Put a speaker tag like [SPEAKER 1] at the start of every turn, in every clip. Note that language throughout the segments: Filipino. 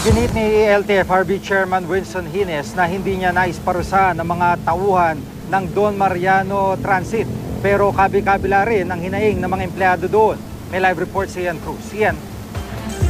[SPEAKER 1] Ginit ni LTFRB Chairman Winston Hines na hindi niya naisparusahan ng mga tauhan ng Don Mariano Transit. Pero kabi-kabila rin ang hinaing ng mga empleyado doon. May live report si Ian Cruz. Ian.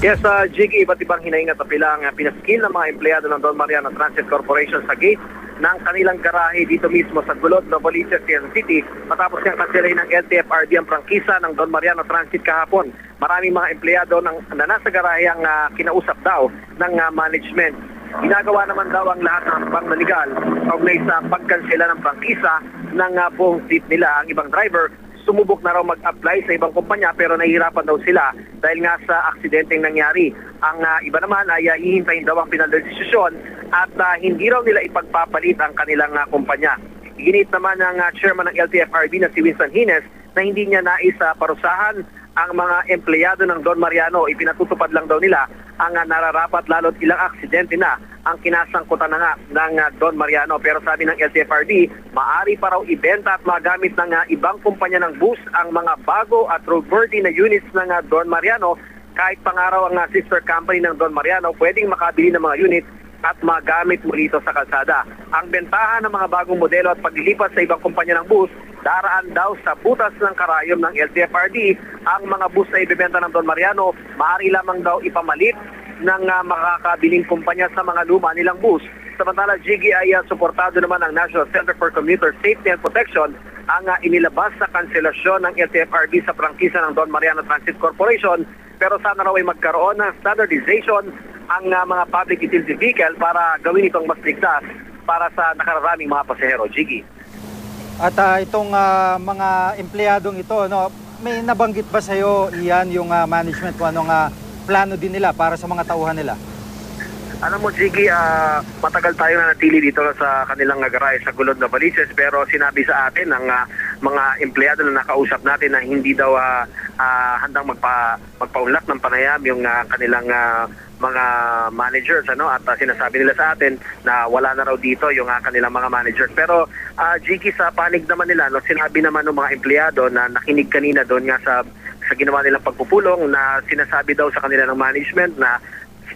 [SPEAKER 2] Yes, Jiggy, iba't ibang hinaing at apila ang pinaskil ng mga empleyado ng Don Mariano Transit Corporation sa gate ng kanilang garahe dito mismo sa Gulod, Novaliches, Quezon City matapos niyang kansilahin ng LTFRB ang prangkisa ng Don Mariano Transit kahapon. Maraming mga empleyado na nasa garahe ang kinausap daw ng management. Ginagawa naman daw ang lahat ng bang naligal kaugnay sa pagkansela ng prangkisa ng buong fleet nila. Ang ibang driver sumubok na raw mag-apply sa ibang kumpanya pero nahihirapan daw sila dahil nga sa aksidenteng nangyari. Ang iba naman ay hihintayin daw ang pinal na desisyon at hindi raw nila ipagpapalit ang kanilang kumpanya. Iginit naman ng chairman ng LTFRB na si Winston Hines na hindi niya nais parusahan ang mga empleyado ng Don Mariano. Ipinatutupad lang daw nila ang nararapat lalo't ilang aksidente na ang kinasangkutan na nga ng Don Mariano. Pero sabi ng LTFRB, maaari pa raw ibenta at magamit ng ibang kumpanya ng bus ang mga bago at roadworthy na units ng Don Mariano. Kahit pangaraw ang sister company ng Don Mariano, pwedeng makabili ng mga unit at magamit muli ito sa kalsada. Ang bentahan ng mga bagong modelo at paglilipat sa ibang kumpanya ng bus, daraan daw sa butas ng karayom ng LTFRB. Ang mga bus na ibebenta ng Don Mariano, maaari lamang daw ipamalit ng makakabiling kumpanya sa mga luma nilang bus. Samantala, Jiggy, ay suportado naman ng National Center for Commuter Safety and Protection ang inilabas sa kanselasyon ng LTFRB sa prangkisa ng Don Mariano Transit Corporation. Pero sana raw ay magkaroon ng standardization ang mga public utility vehicle para gawin itong mas ligtas para sa nakararaming mga pasahero. Jiggy.
[SPEAKER 1] At itong mga empleyadong ito, no, may nabanggit ba sa iyo, Ian, yung management kung anong plano din nila para sa mga tauhan nila?
[SPEAKER 2] Alam mo, Jiggy, matagal tayo na natili dito sa kanilang garahe sa Gulod, Novaliches, pero sinabi sa atin ng mga empleyado na nakausap natin na hindi daw handang magpaunlak ng panayam yung kanilang mga managers, at sinasabi nila sa atin na wala na raw dito yung kanilang mga managers. Pero Jiggy, sa panig naman nila, sinabi naman ng mga empleyado na nakinig kanina doon nga sa ginawa nilang pagpupulong na sinasabi daw sa kanila ng management na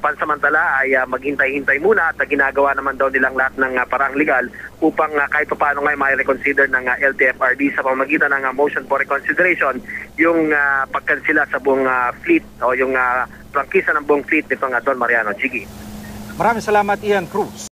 [SPEAKER 2] pansamantala ay maghintay-hintay muna at ginagawa naman daw nilang lahat ng paraang legal upang kahit paano nga may reconsider ng LTFRB sa pamamagitan ng motion for reconsideration yung pagkansela sa buong fleet o yung prangkisa ng buong fleet nitong Don Mariano. Jiggy.
[SPEAKER 1] Maraming salamat, Ian Cruz.